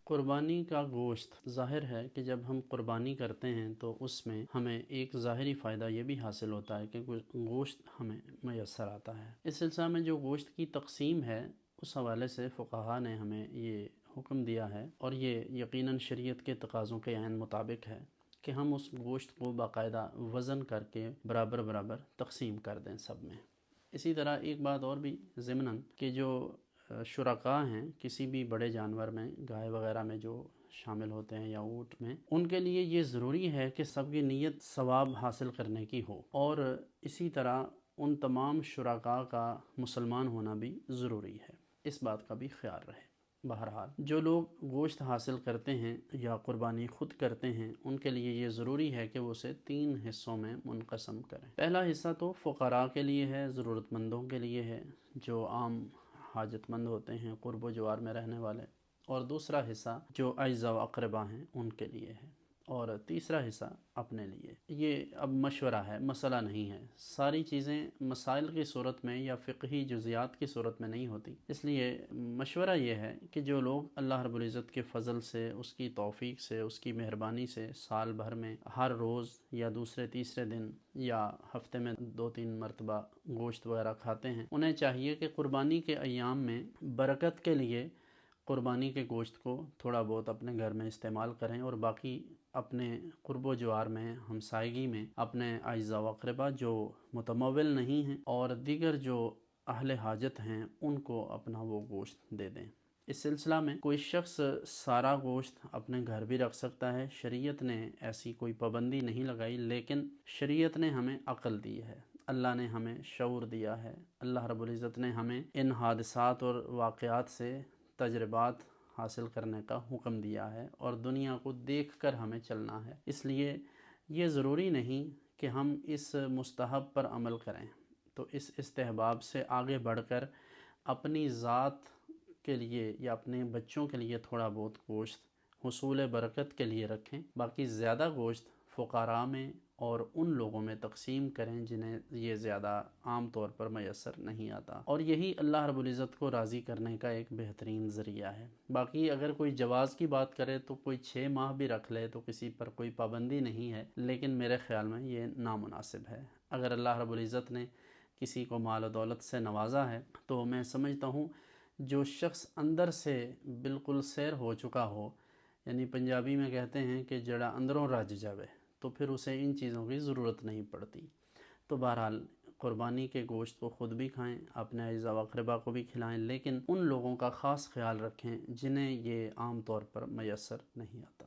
قربانی کا گوشت ظاہر ہے کہ جب ہم قربانی کرتے ہیں تو اس میں ہمیں ایک ظاہری فائدہ یہ بھی حاصل ہوتا ہے کہ گوشت ہمیں میسر آتا ہے۔ اس سلسلہ میں جو گوشت کی تقسیم ہے اس حوالے سے فقہا نے ہمیں یہ حکم دیا ہے، اور یہ یقیناً شریعت کے تقاضوں کے عین مطابق ہے کہ ہم اس گوشت کو باقاعدہ وزن کر کے برابر برابر تقسیم کر دیں سب میں۔ اسی طرح ایک بات اور بھی ضمناً کہ جو شرکاء ہیں کسی بھی بڑے جانور میں، گائے وغیرہ میں جو شامل ہوتے ہیں یا اونٹ میں، ان کے لیے یہ ضروری ہے کہ سب کی نیت ثواب حاصل کرنے کی ہو، اور اسی طرح ان تمام شرکاء کا مسلمان ہونا بھی ضروری ہے، اس بات کا بھی خیال رہے۔ بہرحال جو لوگ گوشت حاصل کرتے ہیں یا قربانی خود کرتے ہیں ان کے لیے یہ ضروری ہے کہ وہ اسے 3 حصوں میں منقسم کریں۔ پہلا حصہ تو فقراء کے لیے ہے، ضرورت مندوں کے لیے ہے جو عام حاجت مند ہوتے ہیں، قرب و جوار میں رہنے والے، اور دوسرا حصہ جو اعزاء و اقربا ہیں ان کے لیے ہے، اور تیسرا حصہ اپنے لیے۔ یہ اب مشورہ ہے، مسئلہ نہیں ہے، ساری چیزیں مسائل کی صورت میں یا فقہی جزیات کی صورت میں نہیں ہوتی، اس لیے مشورہ یہ ہے کہ جو لوگ اللہ رب العزت کے فضل سے، اس کی توفیق سے، اس کی مہربانی سے سال بھر میں ہر روز یا دوسرے تیسرے دن یا ہفتے میں 2-3 مرتبہ گوشت وغیرہ کھاتے ہیں، انہیں چاہیے کہ قربانی کے ایام میں برکت کے لیے قربانی کے گوشت کو تھوڑا بہت اپنے گھر میں استعمال کریں، اور باقی اپنے قرب و جوار میں، ہمسائیگی میں، اپنے اعزاء و اقربا جو متمول نہیں ہیں اور دیگر جو اہل حاجت ہیں ان کو اپنا وہ گوشت دے دیں۔ اس سلسلہ میں کوئی شخص سارا گوشت اپنے گھر بھی رکھ سکتا ہے، شریعت نے ایسی کوئی پابندی نہیں لگائی، لیکن شریعت نے ہمیں عقل دی ہے، اللہ نے ہمیں شعور دیا ہے، اللہ رب العزت نے ہمیں ان حادثات اور واقعات سے تجربات حاصل کرنے کا حکم دیا ہے، اور دنیا کو دیکھ کر ہمیں چلنا ہے، اس لیے یہ ضروری نہیں کہ ہم اس مستحب پر عمل کریں، تو اس استحباب سے آگے بڑھ کر اپنی ذات کے لیے یا اپنے بچوں کے لیے تھوڑا بہت گوشت حصول برکت کے لیے رکھیں، باقی زیادہ گوشت فقراء میں اور ان لوگوں میں تقسیم کریں جنہیں یہ زیادہ عام طور پر میسر نہیں آتا، اور یہی اللہ رب العزت کو راضی کرنے کا ایک بہترین ذریعہ ہے۔ باقی اگر کوئی جواز کی بات کرے تو کوئی 6 ماہ بھی رکھ لے تو کسی پر کوئی پابندی نہیں ہے، لیکن میرے خیال میں یہ نامناسب ہے۔ اگر اللہ رب العزت نے کسی کو مال و دولت سے نوازا ہے تو میں سمجھتا ہوں جو شخص اندر سے بالکل سیر ہو چکا ہو، یعنی پنجابی میں کہتے ہیں کہ جڑا اندروں رج جاوے، تو پھر اسے ان چیزوں کی ضرورت نہیں پڑتی۔ تو بہرحال قربانی کے گوشت کو خود بھی کھائیں، اپنے اعزاء و اقربا کو بھی کھلائیں، لیکن ان لوگوں کا خاص خیال رکھیں جنہیں یہ عام طور پر میسر نہیں آتا۔